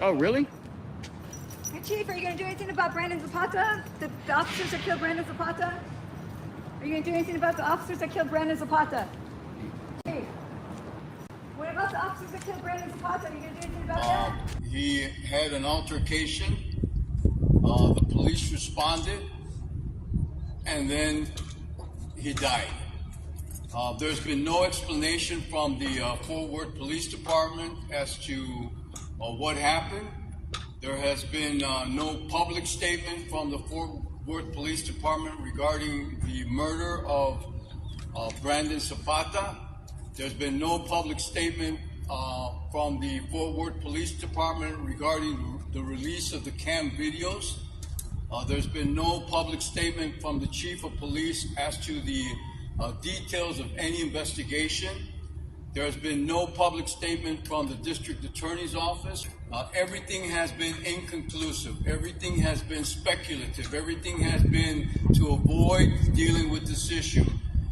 Oh, really? Hey, Chief, are you going to do anything about Brandon Zapata? The officers that killed Brandon Zapata? Are you going to do anything about the officers that killed Brandon Zapata? Chief, what about the officers that killed Brandon Zapata? Are you going to do anything about that? He had an altercation. The police responded, and then he died. There's been no explanation from the Fort Worth Police Department as to what happened. There has been no public statement from the Fort Worth Police Department regarding the murder of Brandon Zapata. There's been no public statement from the Fort Worth Police Department regarding the release of the cam videos. There's been no public statement from the Chief of Police as to the details of any investigation. There has been no public statement from the District Attorney's Office. Everything has been inconclusive. Everything has been speculative. Everything has been to avoid dealing with this issue.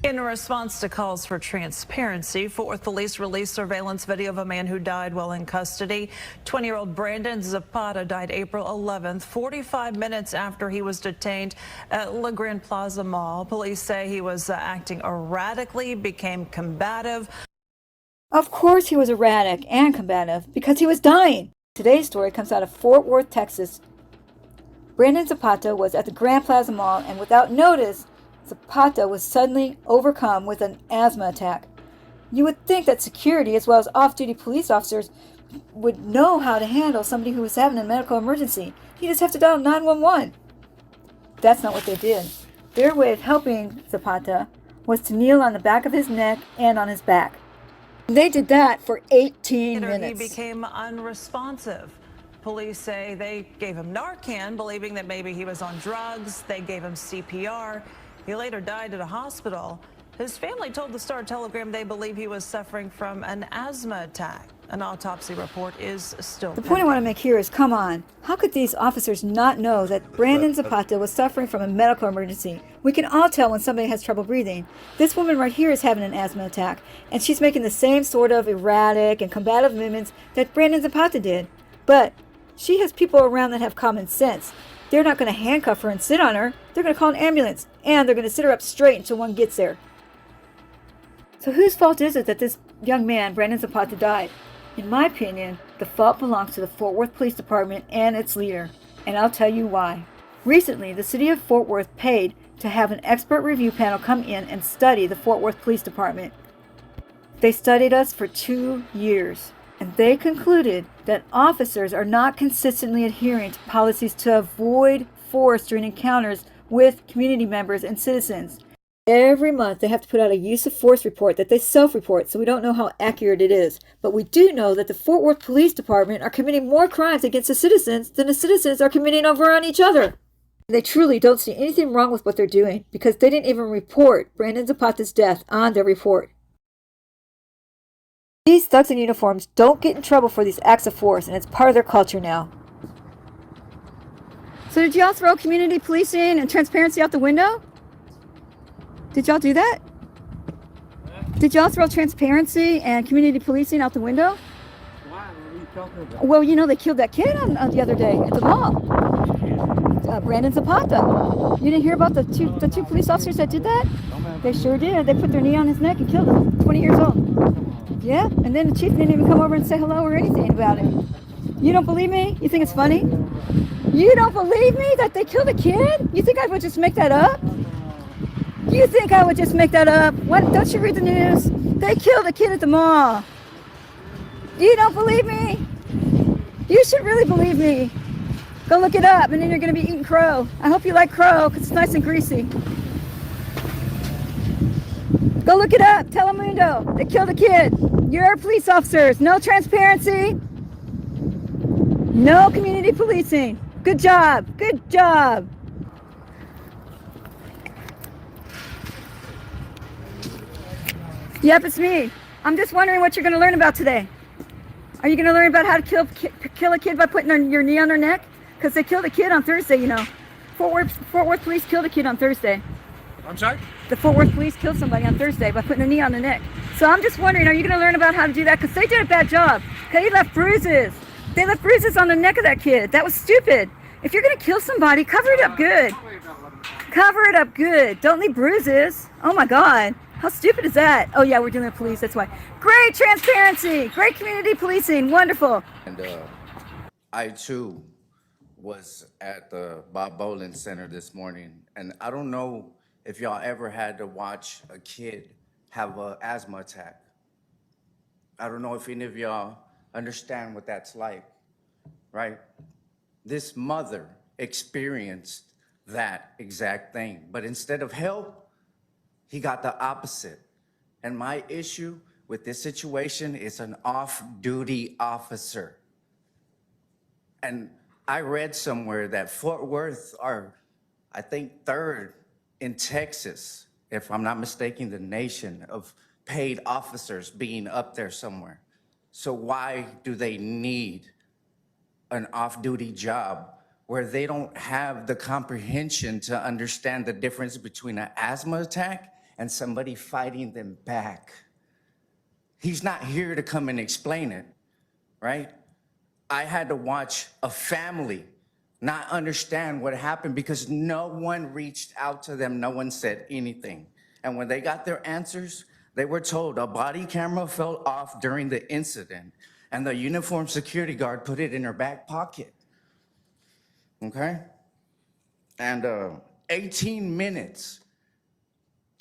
In response to calls for transparency, Fort Worth police released surveillance video of a man who died while in custody. 20-year-old Brandon Zapata died April 11th, 45 minutes after he was detained at La Grande Plaza Mall. Police say he was acting erratically, became combative. Of course he was erratic and combative because he was dying. Today's story comes out of Fort Worth, Texas. Brandon Zapata was at the Grand Plaza Mall, and without notice, Zapata was suddenly overcome with an asthma attack. You would think that security as well as off-duty police officers would know how to handle somebody who was having a medical emergency. You just have to dial 911. That's not what they did. Their way of helping Zapata was to kneel on the back of his neck and on his back. They did that for 18 minutes. He became unresponsive. Police say they gave him Narcan, believing that maybe he was on drugs. They gave him CPR. He later died at a hospital. His family told the Star-Telegram they believe he was suffering from an asthma attack. An autopsy report is still The point I want to make here is, come on, how could these officers not know that Brandon Zapata was suffering from a medical emergency? We can all tell when somebody has trouble breathing. This woman right here is having an asthma attack, and she's making the same sort of erratic and combative movements that Brandon Zapata did. But she has people around that have common sense. They're not going to handcuff her and sit on her. They're going to call an ambulance, and they're going to sit her up straight until one gets there. So whose fault is it that this young man, Brandon Zapata, died? In my opinion, the fault belongs to the Fort Worth Police Department and its leader, and I'll tell you why. Recently, the city of Fort Worth paid to have an expert review panel come in and study the Fort Worth Police Department. They studied us for 2 years. And they concluded that officers are not consistently adhering to policies to avoid force during encounters with community members and citizens. Every month they have to put out a use of force report that they self-report, so we don't know how accurate it is. But we do know that the Fort Worth Police Department are committing more crimes against the citizens than the citizens are committing over on each other. They truly don't see anything wrong with what they're doing because they didn't even report Brandon Zapata's death on their report. These thugs in uniforms don't get in trouble for these acts of force, and it's part of their culture now. So did y'all throw community policing and transparency out the window? Did y'all do that? Did y'all throw transparency and community policing out the window? Why? What are you talking about? Well, you know, they killed that kid on the other day at the mall. Brandon Zapata. You didn't hear about the two police officers that did that? They sure did. They put their knee on his neck and killed him. 20 years old. Yeah, and then the chief didn't even come over and say hello or anything about it. You don't believe me? You think it's funny? You don't believe me that they killed a kid? You think I would just make that up? You think I would just make that up? What? Don't you read the news? They killed a kid at the mall. You don't believe me? You should really believe me. Go look it up, and then you're going to be eating crow. I hope you like crow, because it's nice and greasy. Go look it up. Telemundo. They killed a kid. You're police officers. No transparency. No community policing. Good job. Good job. Yep, it's me. I'm just wondering what you're going to learn about today. Are you going to learn about how to kill a kid by putting your knee on their neck? Because they killed a kid on Thursday, you know. Fort Worth police killed a kid on Thursday. I'm sorry? The Fort Worth police killed somebody on Thursday by putting a knee on the neck. So I'm just wondering, are you going to learn about how to do that? Because they did a bad job. They left bruises. They left bruises on the neck of that kid. That was stupid. If you're gonna kill somebody, cover it up good. Cover it up good. Don't leave bruises. Oh my God. How stupid is that? Oh yeah, we're dealing with police, that's why. Great transparency. Great community policing. Wonderful. And I too was at the Bob Bolin Center this morning, and I don't know if y'all ever had to watch a kid have an asthma attack. I don't know if any of y'all understand what that's like, right? This mother experienced that exact thing, but instead of help, he got the opposite. And my issue with this situation is an off-duty officer. And I read somewhere that Fort Worth are, I think, third in Texas, if I'm not mistaken, the nation of paid officers being up there somewhere. So why do they need an off-duty job where they don't have the comprehension to understand the difference between an asthma attack and somebody fighting them back? He's not here to come and explain it, right? I had to watch a family not understand what happened because no one reached out to them, no one said anything. And when they got their answers, they were told a body camera fell off during the incident and the uniformed security guard put it in her back pocket, okay? And 18 minutes,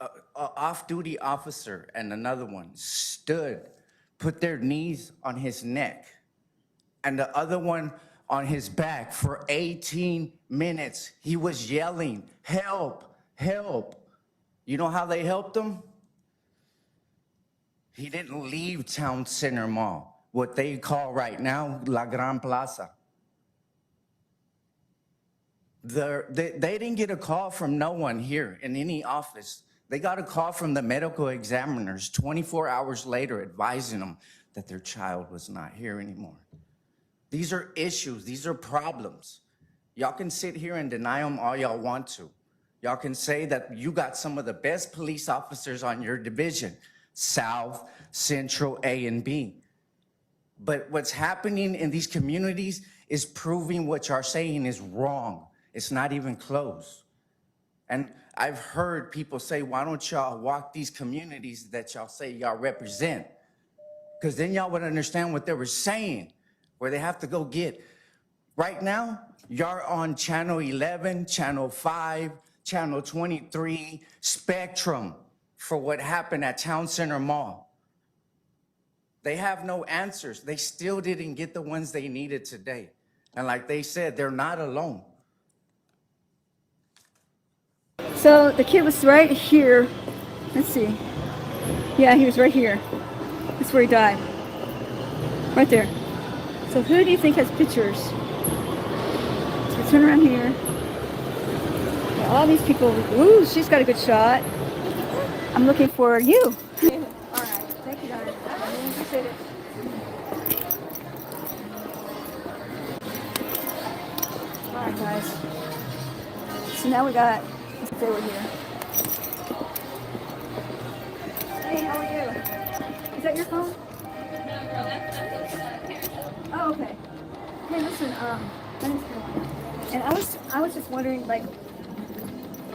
a off-duty officer and another one stood, put their knees on his neck, and the other one on his back for 18 minutes. He was yelling, help, help. You know how they helped him? He didn't leave Town Center Mall, what they call right now La Gran Plaza. They didn't get a call from no one here in any office. They got a call from the medical examiners 24 hours later advising them that their child was not here anymore. These are issues, these are problems. Y'all can sit here and deny them all y'all want to. Y'all can say that you got some of the best police officers on your division, South, Central, A, and B. But what's happening in these communities is proving what y'all saying is wrong. It's not even close. And I've heard people say, why don't y'all walk these communities that y'all say y'all represent? Because then y'all would understand what they were saying, where they have to go get. Right now, y'all on channel 11, channel 5, channel 23, Spectrum for what happened at Town Center Mall. They have no answers. They still didn't get the ones they needed today. And like they said, they're not alone. So the kid was right here. Let's see. Yeah, he was right here. That's where he died. Right there. So who do you think has pictures? So turn around here. Yeah, all these people. Ooh, she's got a good shot. I'm looking for you. All right. Thank you, darling. I really appreciate it. All right, guys. So now we got. Let's say we're here. Hey, how are you? Is that your phone? Oh, okay. Hey, listen, my name's Caroline. And I was just wondering, like,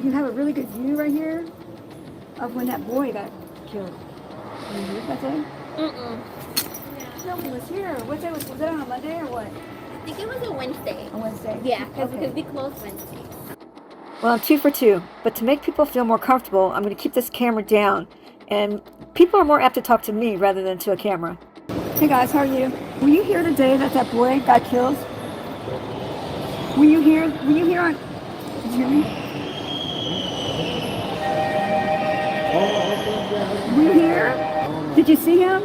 you have a really good view right here of when that boy got killed. Were you here that day? No, he was here. What day was that on a Monday or what? I think it was a Wednesday. A Wednesday? Yeah, because Okay. we close Wednesday. Well, I'm 2 for 2, but to make people feel more comfortable, I'm going to keep this camera down. And people are more apt to talk to me rather than to a camera. Hey guys, how are you? Were you here the day that that boy got killed? Were you here on... Did you hear me? Were you here? Did you see him?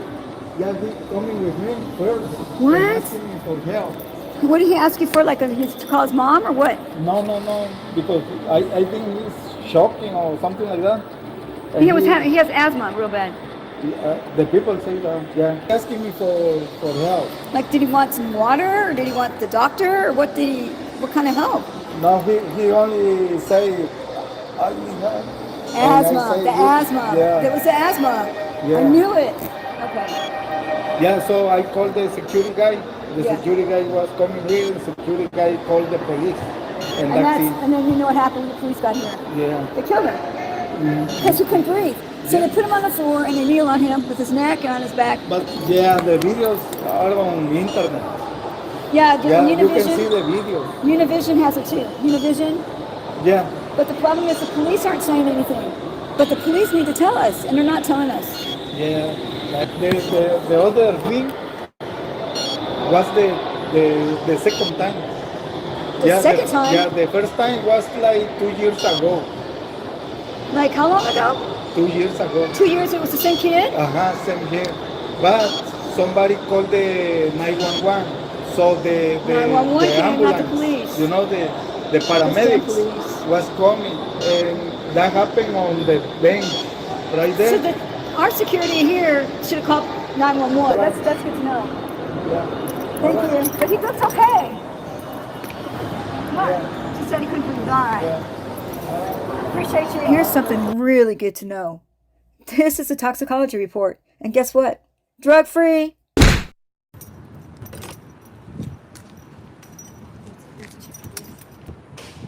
Yeah, they coming with him first. What? And asking me for help. What did he ask you for, like to call his mom or what? No, because I think he's shocking or something like that. And He has asthma real bad. the people say that, yeah, asking me for help. Like, did he want some water or did he want the doctor or what kind of help? No, he only say, I need help. And I Asthma, say, the asthma. Yeah. It was the asthma. Yeah. I knew it. Okay. Yeah, so I called the security guy. The Yeah. security guy was coming here. The security guy called the police. And that's it. And then you know what happened when the police got here? Yeah. They killed him because he couldn't breathe. So they put him on the floor and they kneel on him with his neck on his back. But yeah, the videos are on internet. Yeah, Yeah, you can Univision. see the videos. Univision has it too. Univision. Yeah. But the problem is the police aren't saying anything. But the police need to tell us, and they're not telling us. Yeah. Like the other thing was the second time. The second time? Yeah, the first time was like 2 years ago. Like how long ago? 2 years ago. 2 years it was the same kid? Same here. But somebody called the 911. So the 911 came, ambulance, not the police. you know, the paramedics police. was coming, and that happened on the bench right there. So our security here should have called 911. That's good to know. Yeah. Thank you. But he looks okay. Come on. She said he couldn't die. Appreciate you. Here's something really good to know. This is a toxicology report. And guess what? Drug-free.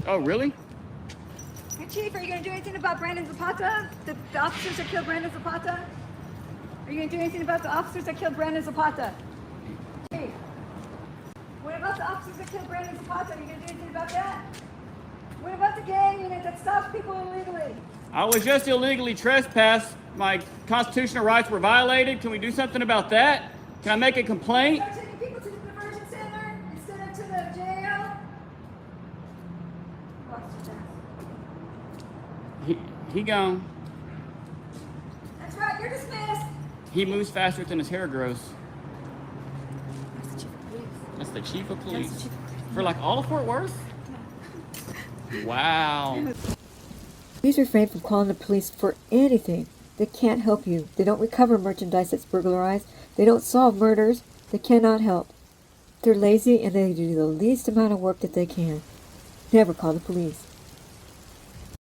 Oh, really? Hey, Chief, are you going to do anything about Brandon Zapata? The officers that killed Brandon Zapata? Are you going to do anything about the officers that killed Brandon Zapata? Chief, what about the officers that killed Brandon Zapata? Are you going to do anything about that? What about the gang unit that stops people illegally? I was just illegally trespassed. My constitutional rights were violated. Can we do something about that? Can I make a complaint? Start taking people to the diversion center instead of to the jail? He gone. That's right, you're dismissed. He moves faster than his hair grows. That's the chief of police. For like all of Fort Worth? Wow. Please refrain from calling the police for anything. They can't help you. They don't recover merchandise that's burglarized. They don't solve murders. They cannot help. They're lazy and they do the least amount of work that they can. Never call the police.